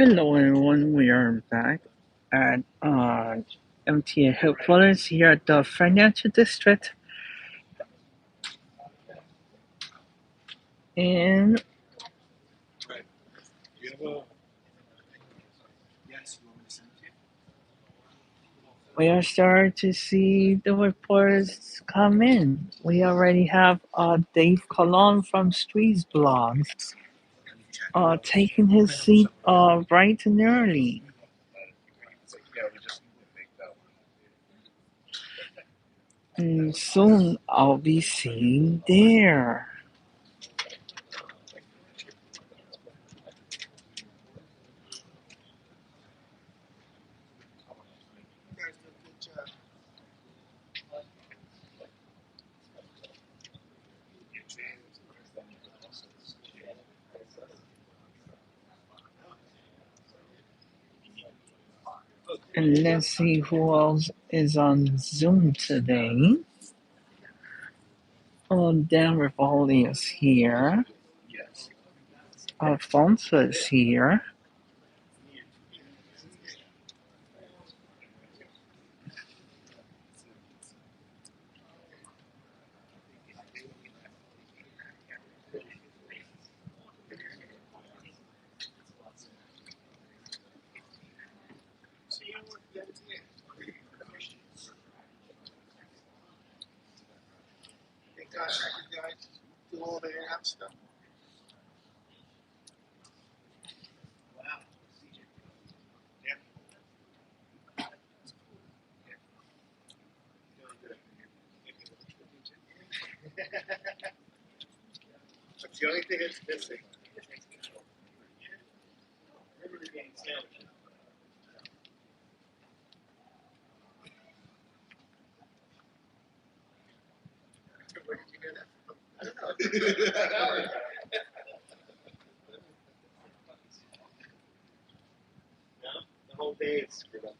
Hello everyone, we are back at MTA headquarters here at the financial district, and we are starting to see the reporters come in. We already have Dave Colon from Streets Blogs taking his seat bright and early. And soon I'll be seeing there. And let's see who else is on Zoom today. Oh, Dan Rivoli is here. Alfonso is here. That's the only thing that's missing. Where did you hear that from? I don't know. The whole day is screwed up.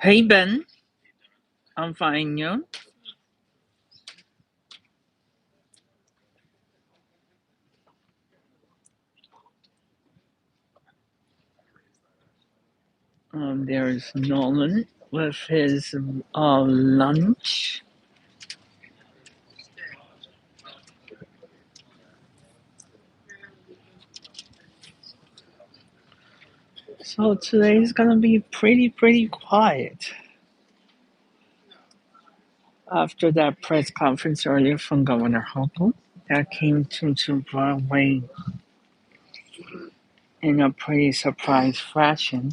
Hey Ben, I'm fine. You? There's Nolan with his lunch. So today's gonna be pretty quiet. After that press conference earlier from Governor Hochul that came to Broadway in a pretty surprise fashion.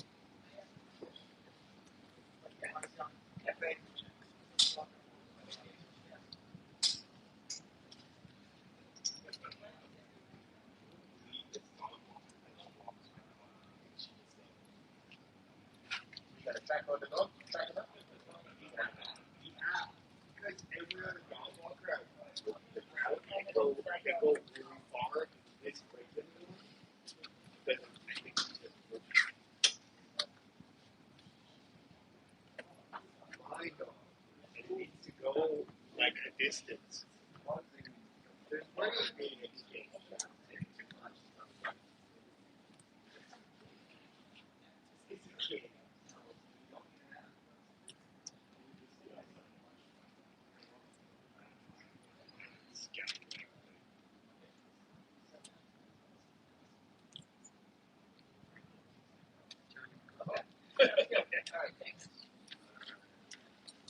It needs to go like a distance. There's plenty of being exchanged. It's a kid.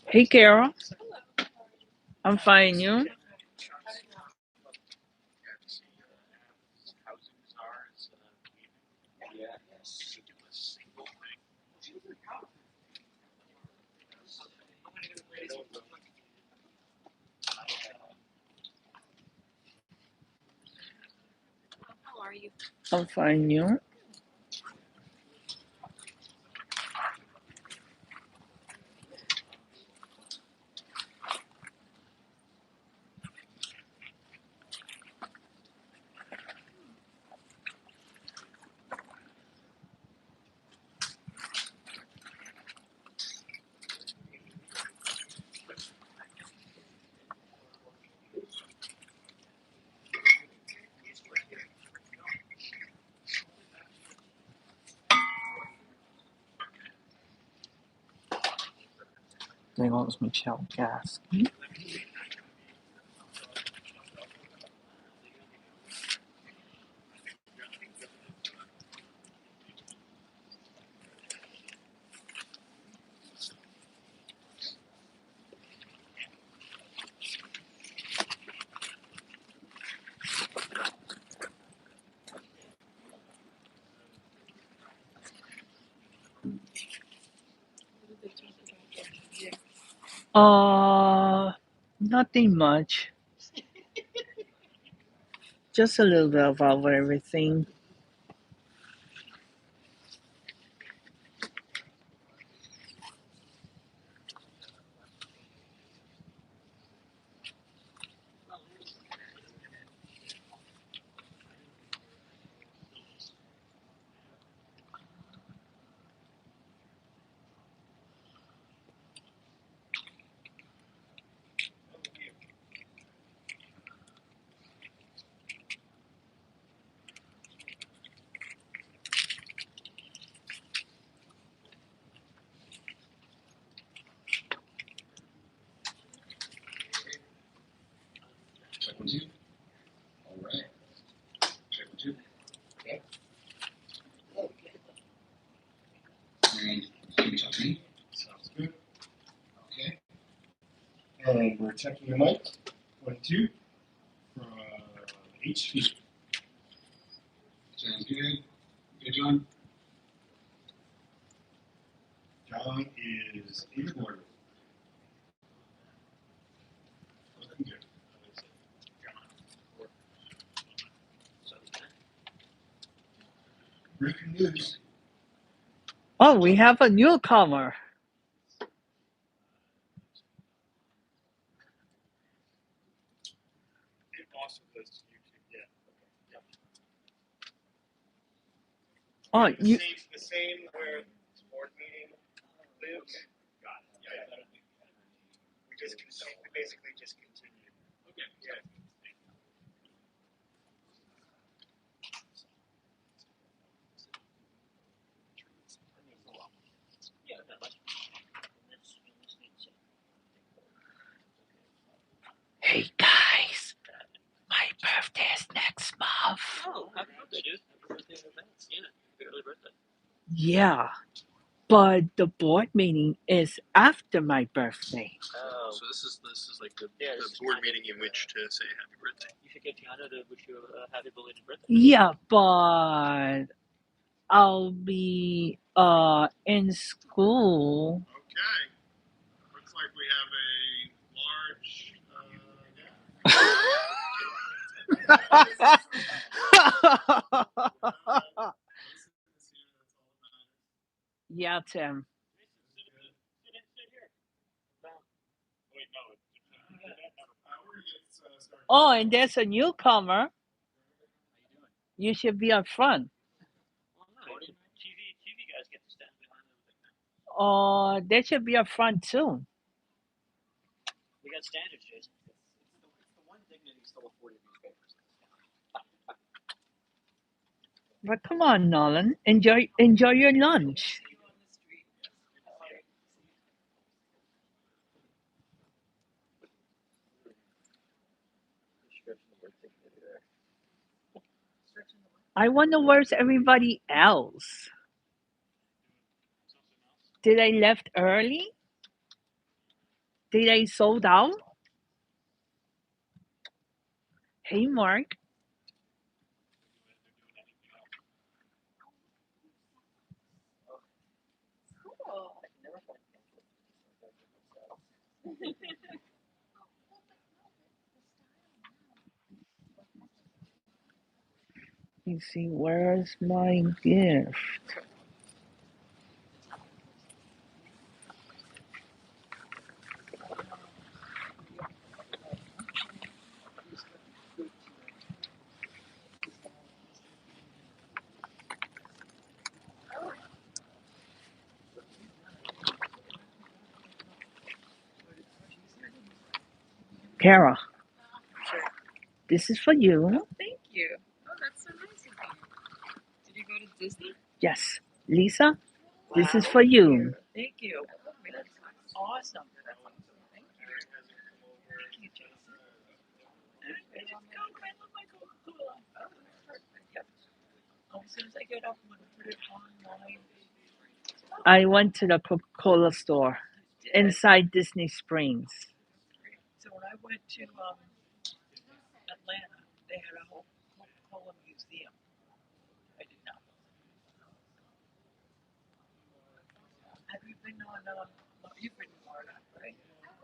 Hey Carol, I'm fine. You? How are you? I'm fine. You? They lost Michelle gas. Nothing much. Just a little bit about everything. Check 1, 2. All right. Check 1, 2. Okay. And can you talk to me? Sounds good. Okay. And we're checking your mic. 1, 2. From HP. Sounds good. Okay, John. John is MTA Board. Looking good. Breaking news. Oh, we have a newcomer. It also goes to YouTube. Yeah. Oh, you. The same where the board meeting lives. Got it. Yeah. We basically just continue. Okay. Yeah. Hey guys, my birthday is next month. Oh, happy birthday, dude. Happy birthday in advance. Yeah, happy early birthday. Yeah, but the board meeting is after my birthday. Oh, So this is like the this is board kind of meeting in which to say happy birthday. You should get Tiana to wish you a happy belated birthday. Yeah, but I'll be in school. Okay. Looks like we have a large Yeah, Tim. Wait, no. Oh, and there's a newcomer. You should be up front. Well, no, TV guys get to stand behind them. They should be up front too. We got standards, Jason. It's the one dignity still afforded newspapers. But come on, Nolan, enjoy your lunch. I wonder where's everybody else. Did I left early? Did I sold out? Hey, Mark. Let me see, where's my gift? Kara, this is for you. Oh, thank you. Oh, that's so nice of you. Did you go to Disney? Yes. Lisa, this is for you. Thank you. That's awesome. As soon as I get up, I'm gonna put it online. I went to the Coca-Cola store inside Disney Springs. So when I went to Atlanta, they had a whole Coca-Cola museum. I did not. Have you been on? You've been to Florida, right?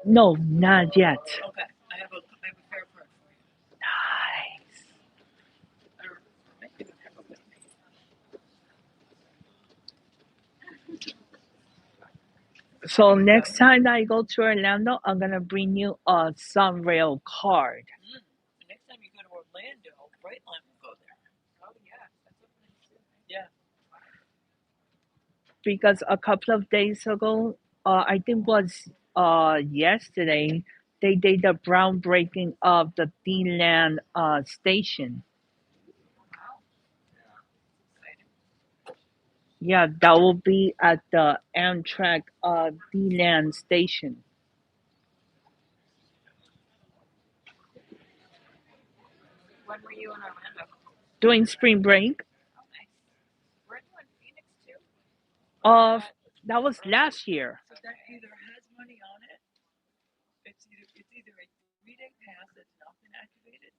No, not yet. Okay, I have a fair part for you. Nice. So next time I go to Orlando, I'm gonna bring you a Sunrail card. Next time you go to Orlando, Brightline will go there. Oh yeah, that's what I'm saying. Yeah. Because a couple of days ago, I think was yesterday, they did the groundbreaking of the D-Land station. Yeah, that will be at the Amtrak D-Land station. When were you in Orlando? During spring break. Oh, nice. Weren't you in Phoenix too? That was last year. So that either has money on it. It's either a 3-day pass that's not been activated.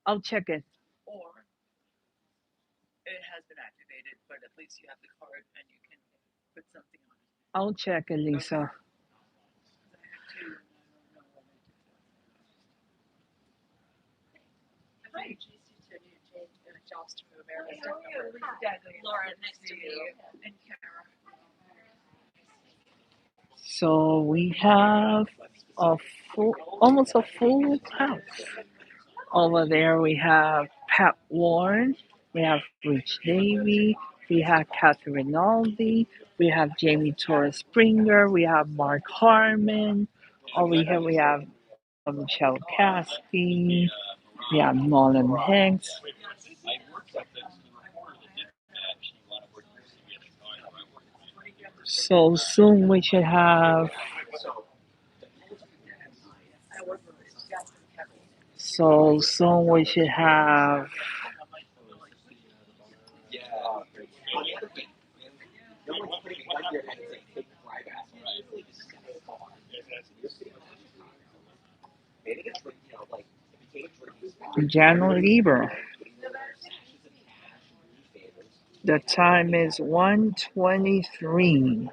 I'll check it. Or it has been activated, but at least you have the card and you can put something on it. I'll check it, Lisa. Okay. I introduced you to a new jobs to move area. Laura, nice to meet you. And Kara. So we have almost a full house. Over there we have Pat Warren, we have Rich Davy, we have Catherine Rinaldi, we have Jamie Torres Springer, we have Mark Harmon. Over here we have Michelle Caskey, we have Nolan Hanks. So soon we should have. So soon we should have. Jano Lieber. The time is 1:23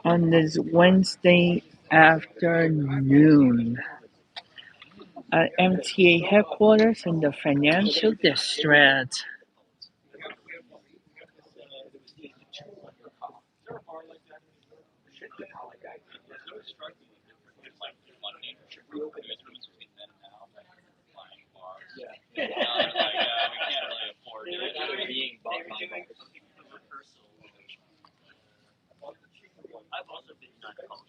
on this Wednesday afternoon at MTA headquarters in the financial district. I've also been on calls.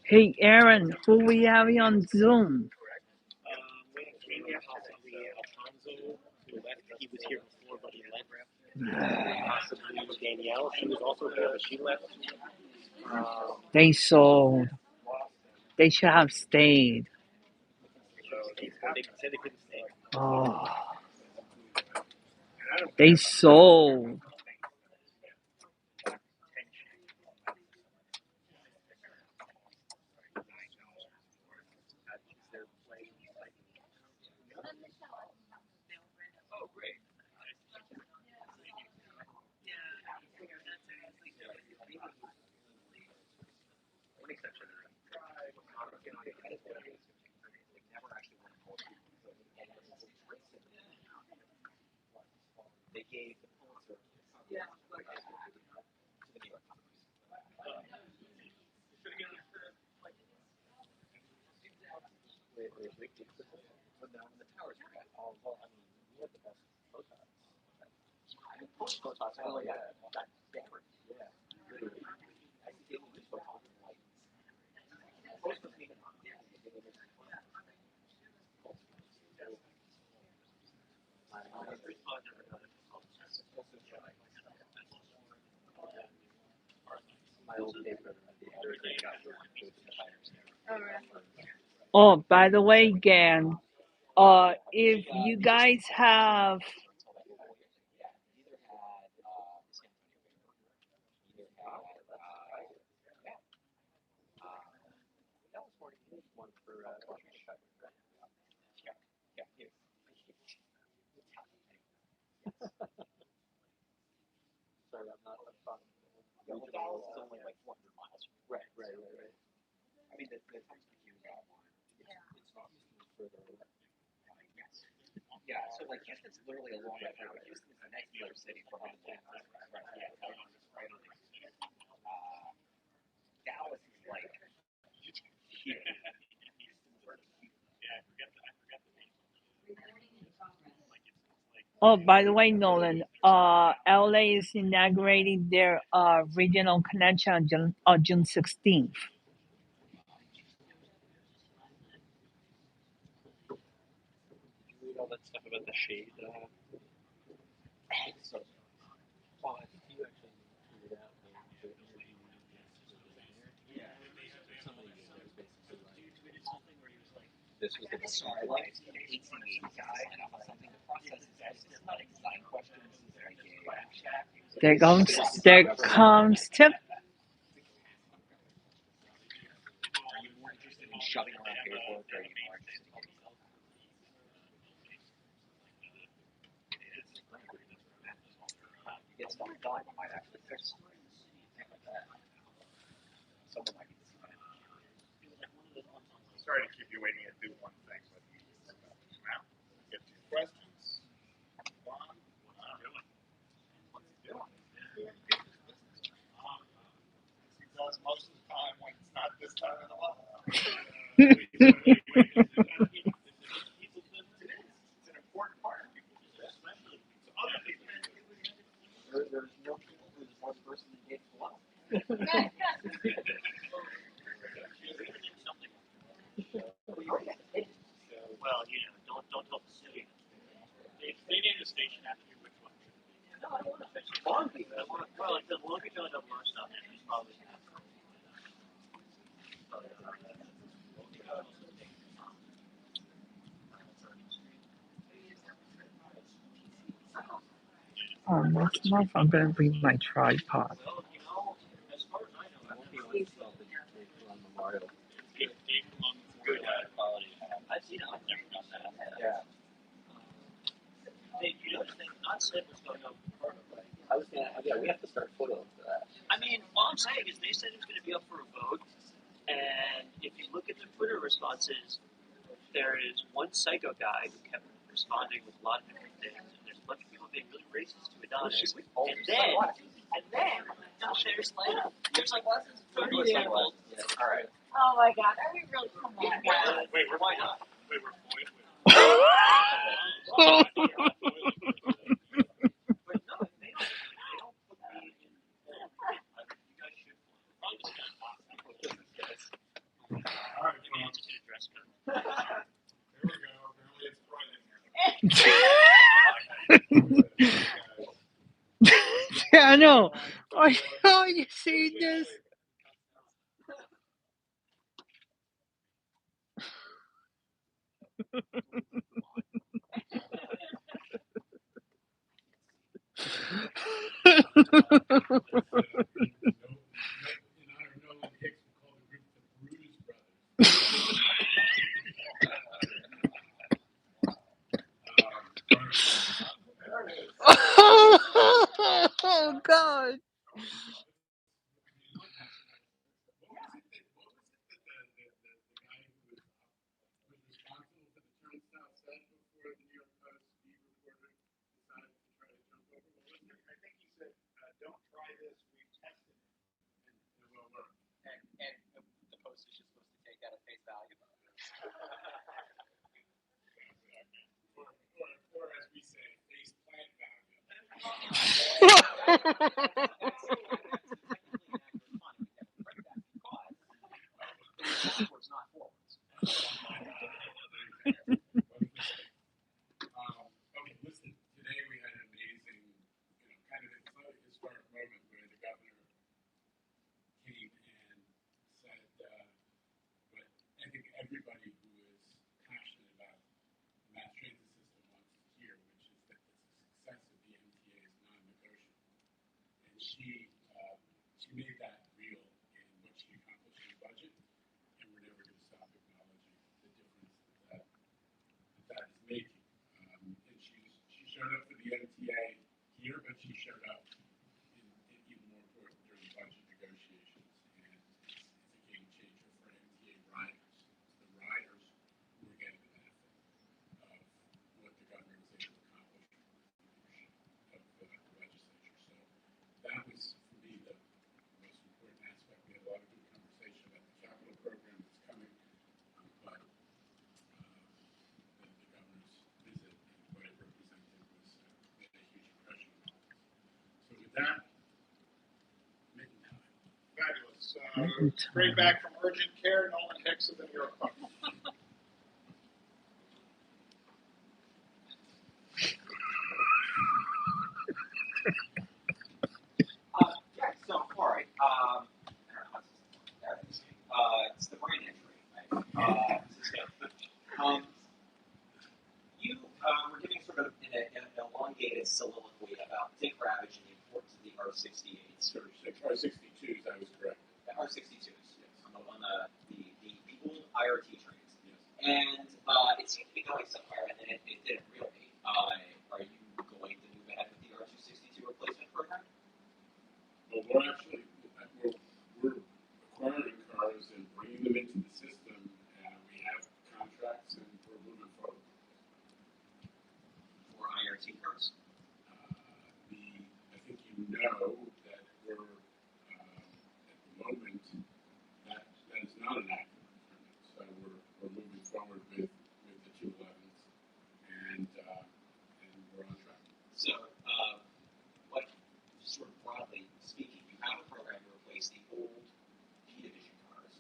Hey Aaron, who we having on Zoom? He was here before, but he left. Possibly Danielle. She was also here, but she left. They sold. They should have stayed. They said they couldn't stay. Oh, they sold. Oh, great. One exception. They gave the Pulitzer to the New York Times. When the towers were at, well, I mean, we had the best photons. Post-photons, oh yeah, that Stanford, yeah, literally. I think they will use photons and light. Post was even on, yeah, they did it. Oh, by the way, Gan, if you guys have Oh, by the way, Nolan, LA is inaugurating their regional connection on June 16th. Read all that stuff about the shade. So, well, I think you actually figured out the energy. Yeah. Somebody was basically like, you tweeted something where he was like, this was the starlight, the HCA guy, and I'm something the process is not design questions. There comes Tip. Are you more interested in shoving around paperwork, or are you more interested in get stuff done? Might actually fix someone might need to see that. Sorry to keep you waiting to do one thing, but now get 2 questions. One, what's he doing? He does most of the time when it's not this time of the month. It's an important part of people, especially to other people. There's no people who's one person engaged a lot. Well, you know, don't tell the city. They named the station after you. Which one? No, I don't want to fix it. Long Beach. Well, like the Long Beach on the more stuff, it's probably. Next month I'm gonna bring my tripod. Well, you know, as far as I know, I won't be able to spell the Dave Colon Memorial. Dave Colon's good quality. I've seen it. I've never done that. Yeah. Hey, you know the thing? Not said was going up for Broadway. I was gonna, yeah, we have to start photos for that. I mean, all I'm saying is they said it was going to be up for a vote, and if you look at the Twitter responses, there is one psycho guy who kept responding with a lot of different things, and there's a bunch of people being really racist to Adonis, and then no, there's like 30 examples. All right. Oh my god, are we really? Come on, guys. Wait, why not? Wait, we're foiled. But no, they don't put me in. You guys should probably just get All right, the answer to the dress code. there we go. Apparently it's Friday. Yeah, I know. Are you see this? Oh God. Don't try this, we've tested it. And it will work. And the post is just supposed to take out at face value. Or as we say, face plant value. Backwards, not forwards. Okay, listen. everybody who is passionate about the mass transit system wants to hear, which is that the success of the MTA is non-negotiable. And she made that real in what she accomplished in budget, and we're never going to stop acknowledging the difference that is making. And she showed up for the MTA here, but she showed up in even more important during budget negotiations, and it's a game changer for MTA riders. The riders who are getting the benefit of what the governor was able to accomplish with the leadership of the legislature. So that was, for me, the most important aspect. We had a lot of good conversation about the capital program that's coming, but the governor's visit and what it represented was made a huge impression on all of us. So with that, making time. Fabulous. Making Straight time. back from urgent care, Nolan Hicks of the New York Post. Yeah, so, all right. I don't know how to say it's the brain injury, right? You were giving sort of an elongated soliloquy about Dick Ravage and the importance of the R68s. R62s, I was correct. The R62s, yes, on the old IRT trains. Yes. And it seemed to be going somewhere, and then it didn't really. Are you going to move ahead with the R262 replacement program? Well, we're acquiring cars and bringing them into the system. We have contracts, and we're moving forward. For IRT cars? I think you know that we're at the moment that is not an active procurement. So we're moving forward with the 211s, and we're on track. So, what, sort of broadly speaking, you have a program to replace the old P division cars.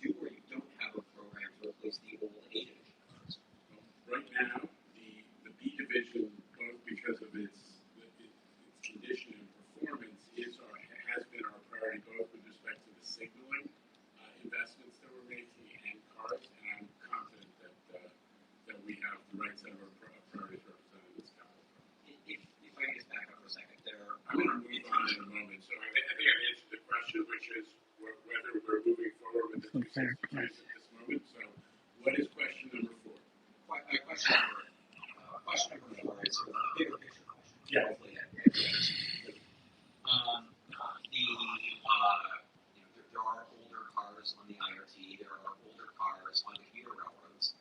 You do or you don't have a program to replace the old A division cars. Right now, the B division, both because of its condition and performance, has been our priority, both with respect to the signaling investments that we're making and cars. And I'm confident that we have the right set of our priorities represented in this capital program. If I can just back up for a second, I'm going to move on in a moment. So I think I've answered the question, which is whether we're moving forward with the 262s at this moment. So what is question number 4? Question number 4 is sort of a bigger picture question. Yeah. Hopefully that answers. There are older cars on the IRT. There are older cars on the commuter railroads.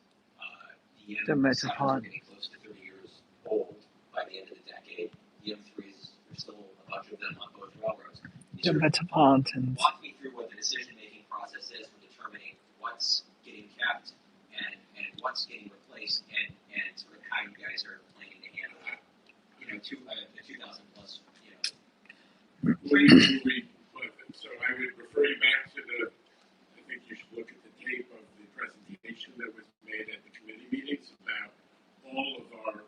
The M7s are getting close to 30 years old by the end of the decade. The M3s, there's still a bunch of them on both railroads. The Metropolitans. Walk me through what the decision-making process is for determining what's getting kept and what's getting replaced, and sort of how you guys are planning to handle it. The 2,000 plus, So I would refer you back to I think you should look at the tape of the presentation that was made at the committee meetings about all of our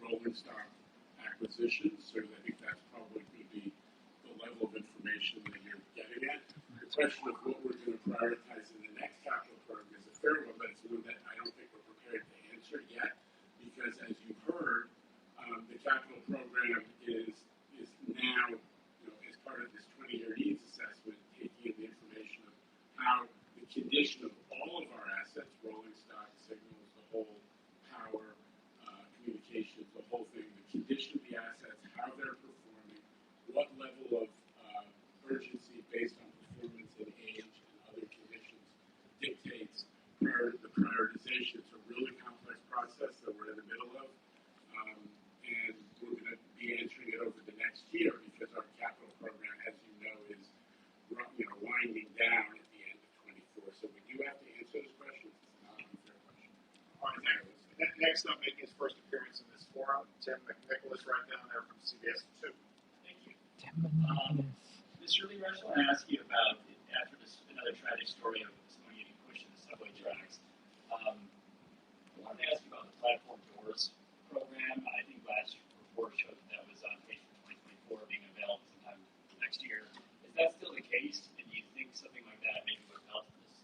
rolling stock acquisitions. So I think that's probably going to be the level of information that you're getting at. The question of what we're going to prioritize in the next capital program is a fair one, but it's one that I don't think we're prepared to answer yet, because as you heard, the capital program is now, as part of this 20-year needs assessment, taking in the information of how the condition of all of our assets, rolling stock, signals, the whole power, communications, the whole thing, the condition of the assets, how they're performing, what level of urgency based on performance and age and other conditions dictates the prioritization. It's a really complex process that we're in the middle of, and we're going to be answering it over the next year, because our capital program, as you know, is winding down at the end of 24. So we do have to answer those questions. It's not an unfair question. All right, next up, making his first appearance in this forum, Tim McNicholas, right down there from CBS 2. Thank you. Mr. Lee, I just want to ask you about, after this another tragic story of someone getting pushed in the subway tracks, I wanted to ask you about the platform doors program. I think last report showed that was on pace for 2024, being available sometime next year. Is that still the case? And do you think something like that maybe would help this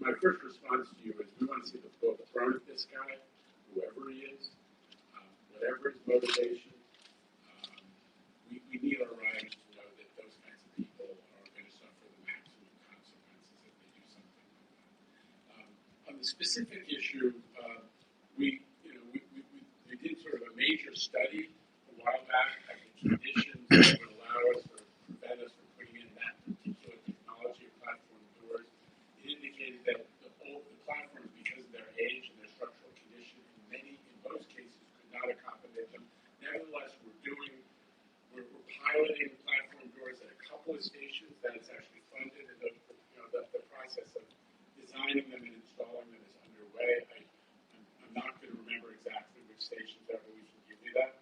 my first response to you is we want to see the full front of this guy, whoever he is, whatever his motivation. We need our riders to know that those kinds of people are going to suffer the maximum consequences if they do something like that. On the specific issue, we did sort of a major study a while back of the conditions that would allow us or prevent us from putting in that particular technology of platform doors. It indicated that the platforms, because of their age and their structural condition, in most cases, could not accommodate them. Nevertheless, we're piloting platform doors at a couple of stations that is actually funded, and the process of designing them and installing them is underway. I'm not going to remember exactly which stations are, but we can give you that.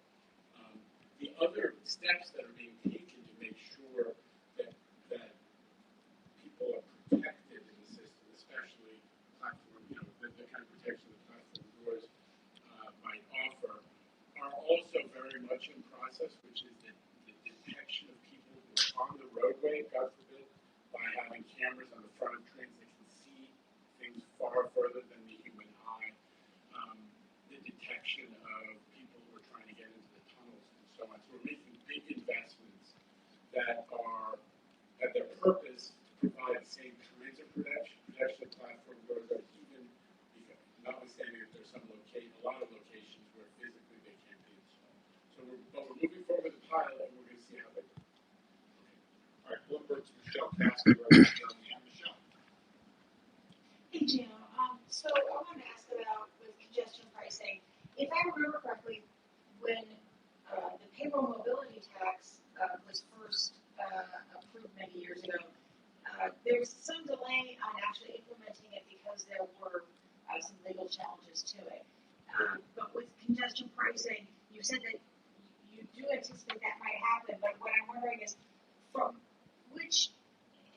The other steps that are being taken to make sure that people are protected in the system, especially platform, the kind of protection that platform doors might offer, are also very much in process, which is the detection of people who are on the roadway, God forbid, by having cameras on the front of trains that can see things far further than the human eye. The detection of people who are trying to get into the tunnels and so on. So we're making big investments that at their purpose to provide the same kinds of protection platform doors, but even notwithstanding that there's a lot of locations where physically they can't be installed. So we're moving forward with the pilot, and we're going to see how they go. All right, Bloomberg's Michelle Cassidy, Michelle. Hey, Jim. So I wanted to ask about with congestion pricing. If I remember correctly, when the payroll mobility tax was first approved many years ago, there was some delay on actually implementing it because there were some legal challenges to it. But with congestion pricing, you said that you do anticipate that might happen, but what I'm wondering is from which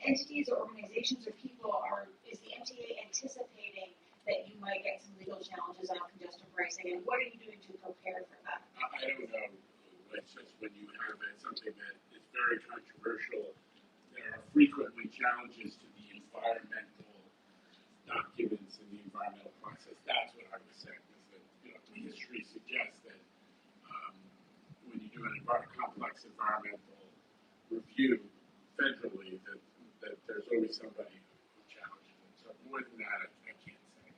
entities or organizations or people is the MTA anticipating that you might get some legal challenges on congestion pricing, and what are you doing to prepare for that? I don't know. It's just when you have something that is very controversial, there are frequently challenges to the environmental documents in the environmental process. That's what I was saying. Is that history suggests that when you do a complex environmental review federally, that there's always somebody who challenges it. So more than that, I can't say.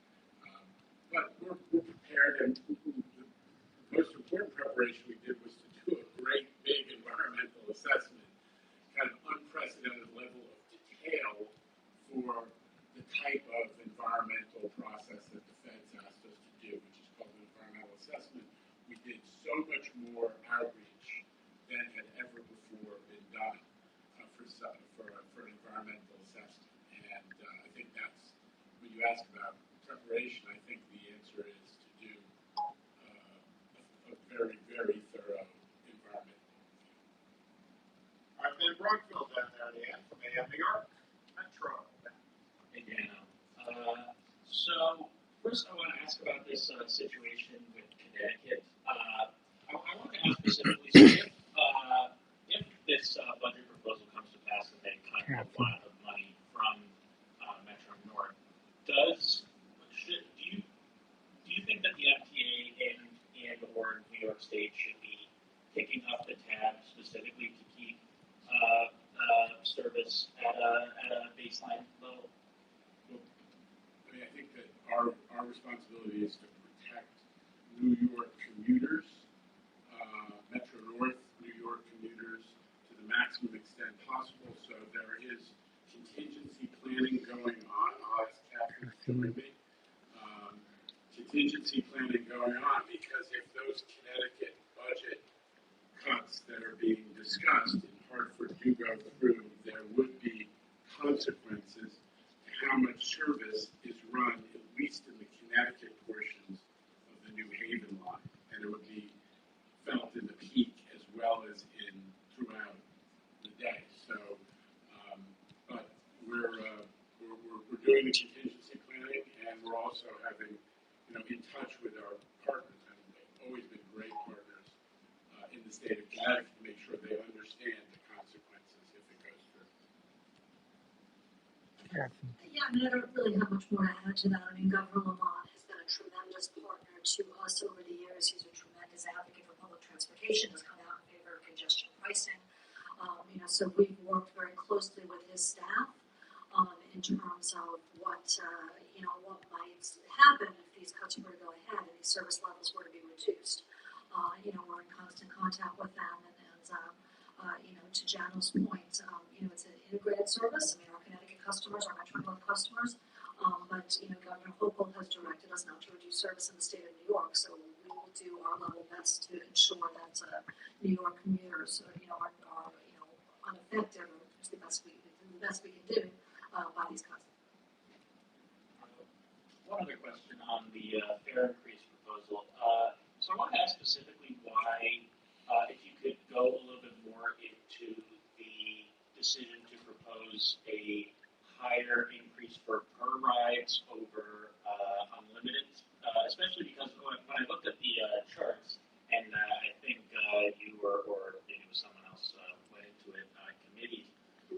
But we're prepared, and the most important preparation we did was to do a great big environmental assessment, kind of unprecedented level of detail for the type of environmental process that the feds asked us to do, which is called an environmental assessment. We did so much more outreach than had ever before been done for an environmental assessment. And I think that's, when you ask about preparation, I think the answer is to do a very, very thorough environmental review. All right, Ben Brockville down there at the end from New York Metro. Hey, Dan. So first I want to ask about this situation with Connecticut. I want to ask specifically, so if this budget proposal comes to pass and they cut a lot of money from Metro North, do you think that the MTA and or New York State should be picking up the tab specifically to keep service at a baseline level? I mean, I think that our responsibility is to protect New York commuters, Metro North New York commuters, to the maximum extent possible. So there is contingency planning going on. I'll ask Catherine to join me. Contingency planning going on, because if those Connecticut budget cuts that are being discussed in Hartford do go through, there would be consequences to how much service is run, at least in the Connecticut portions of the New Haven line, and it would be felt in the peak as well as throughout the day. So, but we're doing the contingency planning, and we're also having, in touch with our partners, and they've always been great partners in the state of Connecticut to make sure they understand the consequences if it goes through. Yeah, I mean, I don't really have much more to add to that. I mean, Governor Lamont has been a tremendous partner to us over the years. He's a tremendous advocate for public transportation, has come out in favor of congestion pricing. So we've worked very closely with his staff in terms of what might happen if these cuts were to go ahead and these service levels were to be reduced. We're in constant contact with them, and to Janel's point, it's an integrated service. I mean, our Connecticut customers, our Metro North customers, but Governor Hochul has directed us not to reduce service in the state of New York, so we will do our level best to ensure that New York commuters, are unaffected, or the best we can do by these cuts. One other question on the fare increase proposal. So I want to ask specifically why, if you could go a little bit more into the decision to propose a higher increase for per rides over unlimited, especially because when I looked at the charts, and I think you or maybe it was someone else went into it committee,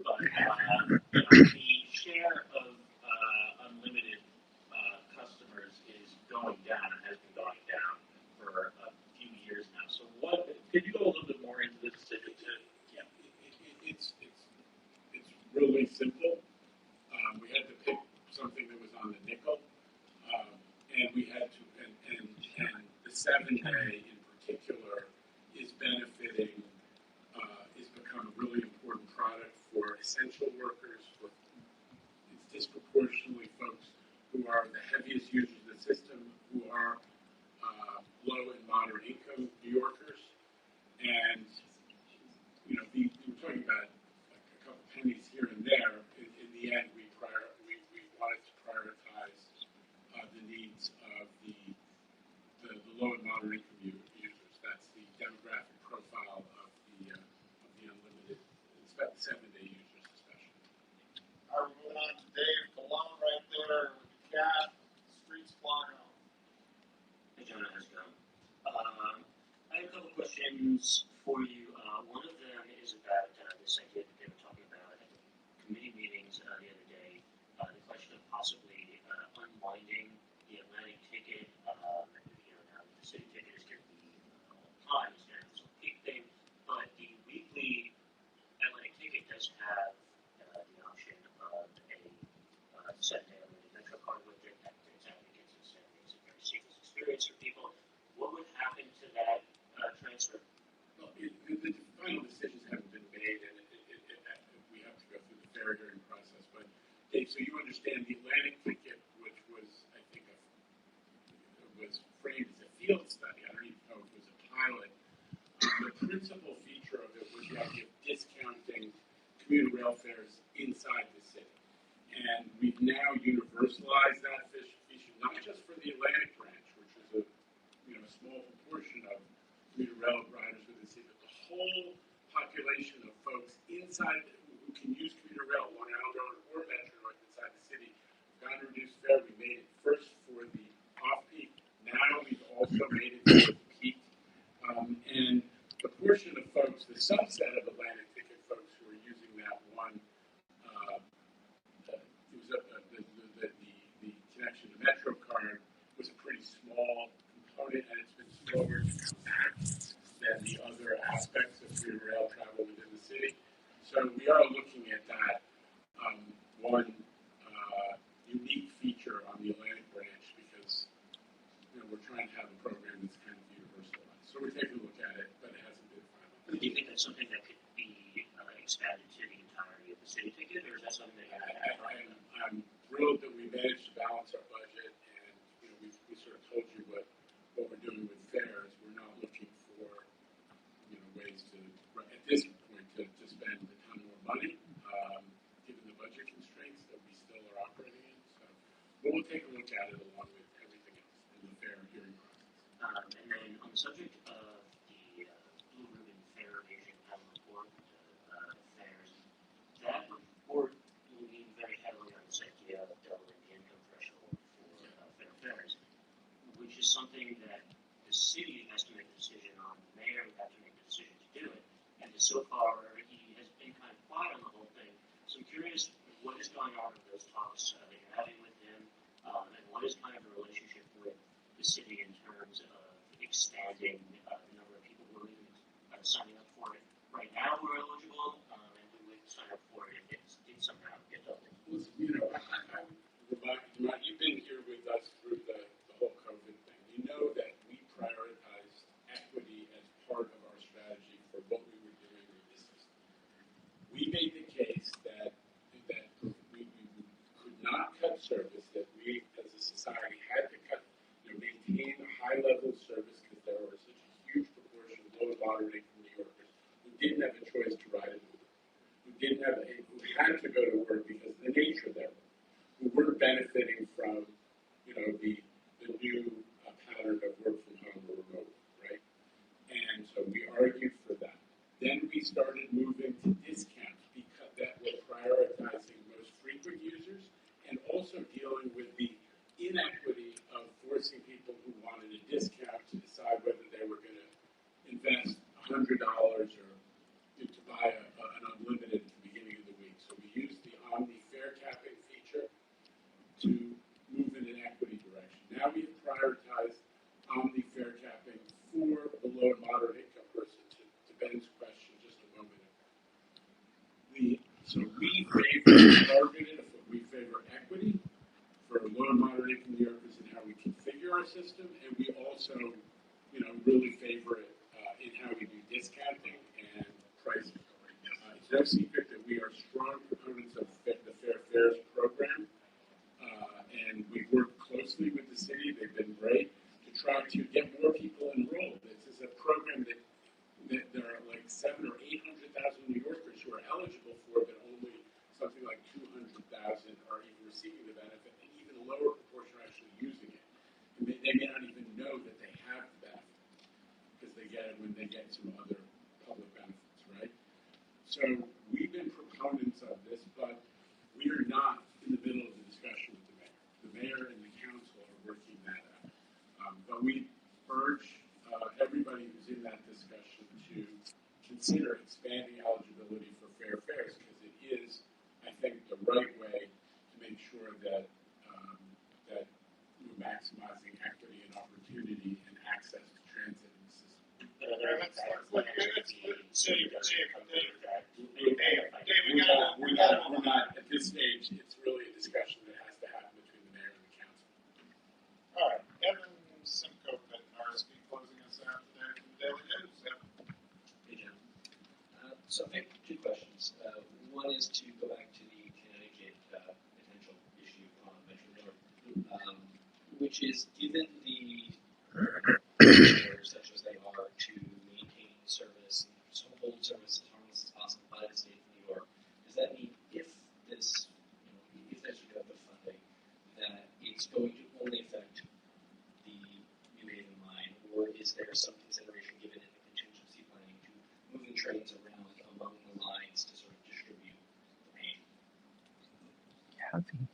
but the share of unlimited customers is going down and has been going down for a few years now. So could you go a little bit more into the decision to? Yeah, it's really simple. We had to pick something that was on the nickel, and we had to, and the 7-day in particular is benefiting, is become a really important product for essential workers. It's disproportionately folks who are the heaviest users of the system, who are low and moderate income New Yorkers, and we were talking about a couple pennies here and there. In the end, we wanted to prioritize the needs of the low and moderate income users. That's the demographic profile of the unlimited, 7-day users especially. All right, we're moving on to Dave Colon right there with the cat. Streets flying on. Hey, John, how's it going? I have a couple questions for you. One of them is about this idea that they were talking about at the committee meetings the other day, the question of possibly unwinding the Atlantic ticket. Now the city ticket is going to be all the time, it's going to have this peak thing, but the weekly Atlantic ticket does have the option of a 7-day unlimited Metro card with it. That advocates and said it's a very seamless experience for people. What would happen to that transfer? Well, the final decisions haven't been made, and we have to go through the fair hearing process. But Dave, so you understand the Atlantic ticket, which was, I think, was framed as a field study. I don't even know if it was a pilot. The principal feature of it was the idea of discounting commuter rail fares inside the city, and we've now universalized that feature, not just for the Atlantic branch, which is a small proportion of commuter rail riders within the city, but the whole population of folks inside who can use commuter rail, Long Island Road or Metro North inside the city, got a reduced fare. We made it first for the off-peak. Now we've also made it for the peak. And the portion of folks, the subset of Atlantic ticket folks who are using that one, the connection to Metro card was a pretty small component, and it's been slower to come back than the other aspects of commuter rail travel within the city. So we are looking at that one unique feature on the Atlantic branch because we're trying to have a program that's kind of universalized. So we're taking a look at it, but it hasn't been finalized. Do you think that's something that could be expanded to the entirety of the city ticket, or is that something that I'm thrilled that we managed to balance our budget, and we sort of told you what we're doing with fares. We're not looking for ways to at this point to spend a ton more money, given the budget constraints that we still are operating in. So we'll take a look at it along with everything else in the fair hearing process. And then on the subject of the Blue Ribbon Fare Evasion Panel report fares, that report will lean very heavily on this idea of doubling the income threshold for fair fares, which is something that the city has to make a decision on. The mayor would have to make a decision to do it. And so far, he has been kind of quiet on the whole thing. So I'm curious what is going on with those expanding the number of people who are even signing up for it right now who are eligible, and who would sign up for it if it somehow get doubled. Listen, you've been here with us through the whole COVID thing. You know that we prioritized equity as part of our strategy for what we were doing with this system. We made the case that we could not cut service, that we as a society had to maintain a high level of service because there were such a huge proportion of low and moderate income New Yorkers who didn't have a choice to ride an Uber, who had to go to work because of the nature of their work, who weren't benefiting from, the new pattern of work from home or remote, right? And so we argued for that. Then we started moving to discounts because that was prioritizing most frequent users and also dealing with the inequity of forcing people who wanted a discount to decide whether they were going to invest $100 or to buy an unlimited at the beginning of the week. So we used the Omni fare capping feature to move in an equity direction. Now we've prioritized Omni fare capping for the low and moderate income person, to Ben's question just a moment ago. So we favor equity for low and moderate income New Yorkers in how we configure our system, and we also, really favor it in how we do discounting and pricing. It's no secret that we are strong proponents of the Fair Fares program, and we've worked closely with the city. They've been great to try to get more people enrolled. This is a program that there are like 700,000 or 800,000 New Yorkers who are eligible for, but only something like 200,000 are even receiving the benefit, and even a lower proportion are actually using it. And they may not even know that they have the benefit because they get it when they get some other public benefits, right? So we've been proponents of this, but we are not in the middle of the discussion with the mayor. The mayor and the council are working that out. But we urge everybody who's in that discussion to consider expanding eligibility for fair fares because it is, I think, the right way to make sure that that we're maximizing equity and opportunity and access to transit in the system. We're not at this stage. It's really a discussion that has to happen between the mayor and the council. All right, Evan Simcoe and RSP closing us out today from the Daily News. Hey, Jim. So I have two questions. One is to go back to the Connecticut potential issue on Metro North, which is given the such as they are to maintain service and hold service as long as possible by the state of New York, does that mean if this, if there's a the funding, that it's going to only affect the New Haven line, or is there some consideration given in the contingency planning to moving trains around among the lines to sort of distribute the pain? Heavy.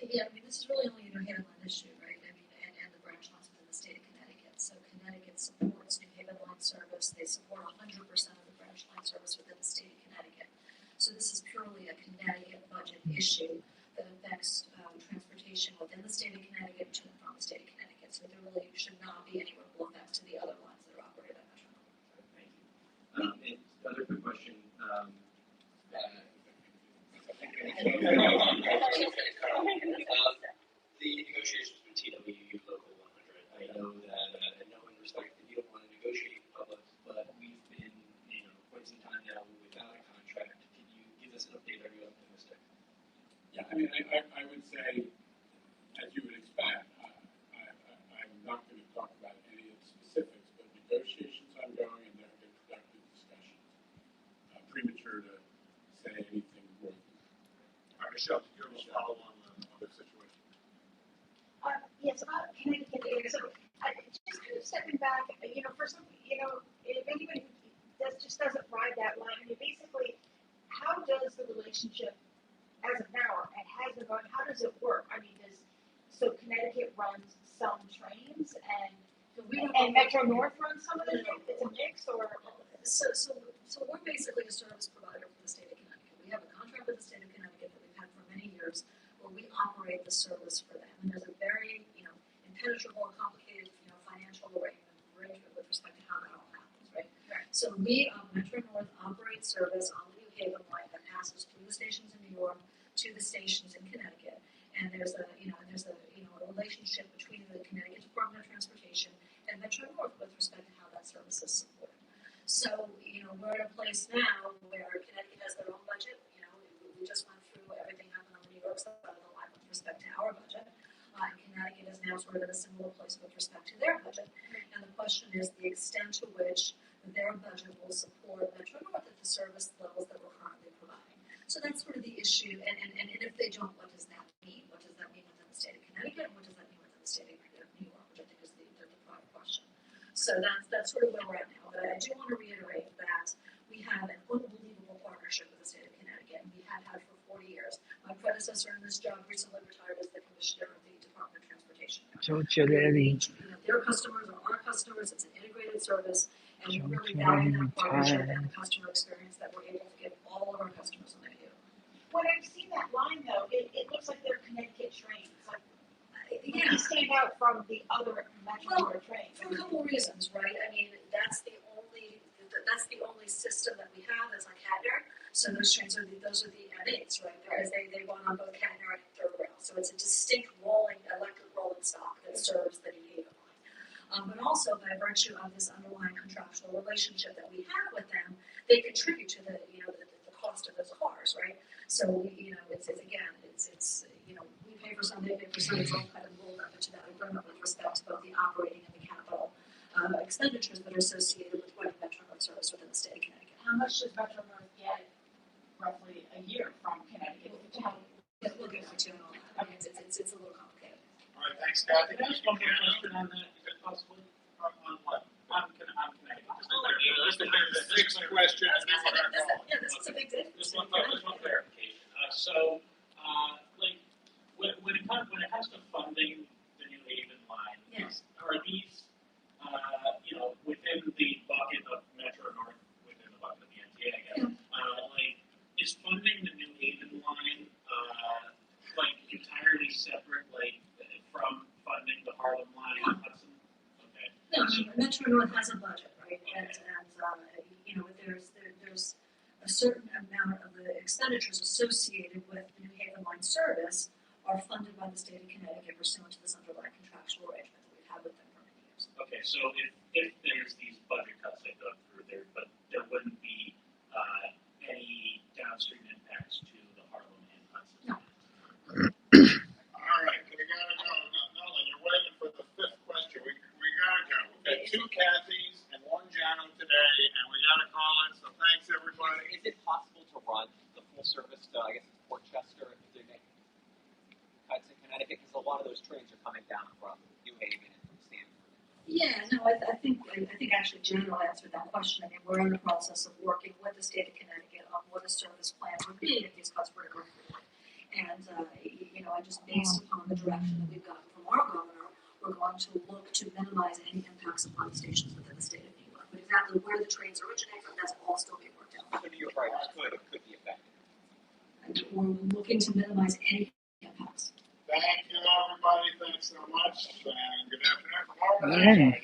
Yeah, I mean, this is really only a New Haven line issue, right? I mean, and the branch lines within the state of Connecticut. So Connecticut supports New Haven line service. They support 100% of the branch line service within the state of Connecticut. So this is purely a Connecticut budget issue that affects transportation within the state of Connecticut to and from the state of Connecticut. So there really should not be any ripple effects to the other lines that are operated by Metro. Thank you. And another quick question. The negotiations with TWU Local 100. I know that, I know in respect that you don't want to negotiate in public, but we've been, quite some time now without a contract. Can you give us an update? Are you optimistic? Yeah, I mean, I would say, as you would expect, I'm not going to talk about any of the specifics, but negotiations ongoing and there have been productive discussions. Premature to say anything more than that. All right, Michelle, did you have a follow on the other situation? Yes, about Connecticut area. So, just kind of stepping back, for some, if anybody just doesn't ride that line, I mean, basically, how does the relationship, as of now, and has been going, how does it work? I mean, so Connecticut runs some trains, and Metro North runs some of the trains? It's a mix, or? So we're basically a service provider for the state of Connecticut. We have a contract with the state of Connecticut that we've had for many years where we operate the service for them. And there's a very, impenetrable and complicated, financial arrangement with respect to how that all happens, right? So we, Metro North, operate service on the New Haven line that passes through the stations in New York to the stations in Connecticut. And there's a relationship between the Connecticut Department of Transportation and Metro North with respect to how that service is supported. So, we're in a place now where Connecticut has their own budget. We just went through everything happened on the New York side of the line with respect to our budget. And Connecticut is now sort of in a similar place with respect to their budget. And the question is the extent to which their budget will support Metro North at the service levels that we're currently providing. So that's sort of the issue. And if they don't, what does that mean? What does that mean within the state of Connecticut? And what does that mean within the state of New York, which I think is the broader question. So that's sort of where we're at now. But I do want to reiterate that we have an unbelievable partnership with the state of Connecticut, and we have had for 40 years. My predecessor in this job recently retired as the commissioner of the Department of Transportation. Joe Giletti. Their customers are our customers. It's an integrated service, and we really value that partnership and the customer experience that we're able to give all of our customers on the New Haven. When I've seen that line, though, it looks like they're Connecticut trains. Like, yeah. They stand out from the other Metro trains. For a couple reasons, right? I mean, that's the only system that we have that's on catenary. So those trains are the M8s, right? Because they run on both catenary and third rail. So it's a distinct electric rolling stock that serves the New Haven line. But also by virtue of this underlying contractual relationship that we have with them, they contribute to the cost of those cars, right? So we pay for some, they pay for some. It's all kind of rolled up into that agreement with respect to both the operating and the capital expenditures that are associated with running Metro North service within the state of Connecticut. How much does Metro North get roughly a year from Connecticut? We'll get to it all that. I mean, it's a little complicated. All right, thanks, Kathy. Can I ask one more question on that, if it's possible? On what? On Connecticut. Just a big question, and then we're going to go. Yeah, this is a big deal. Just one clarification. When it comes to funding the New Haven line, yes. Are these, within the bucket of Metro North, within the bucket of the MTA, I guess, is funding the New Haven line, entirely separate, from funding the Harlem line and Hudson? Okay. No, Metro North has a budget, right? And there's a certain amount of the expenditures associated with the New Haven line service are funded by the state of Connecticut pursuant to this underlying contractual arrangement that we've had with them for many years. Okay, so if there's these budget cuts that go through there, but there wouldn't be any downstream impacts to the Harlem and Hudson? No. All right, we gotta go. Nolan, you're waiting for the fifth question. We gotta go. We've got two Kathys and one Jano today, and we gotta call it. So thanks, everybody. Is it possible to run the full service to, I guess it's Port Chester, if they're making cuts in Connecticut? Because a lot of those trains are coming down from New Haven and from Stamford. Yeah, no, I think actually General answered that question. I mean, we're in the process of working with the state of Connecticut on what a service plan would be if these cuts were to go forward. And, just based upon the direction that we've gotten from our governor, we're going to look to minimize any impacts upon stations within the state of New York. But exactly where the trains originate from, that's all still being worked out. So New York riders could be affected. And we're looking to minimize any impacts. Thank you, everybody. Thanks so much, and good afternoon.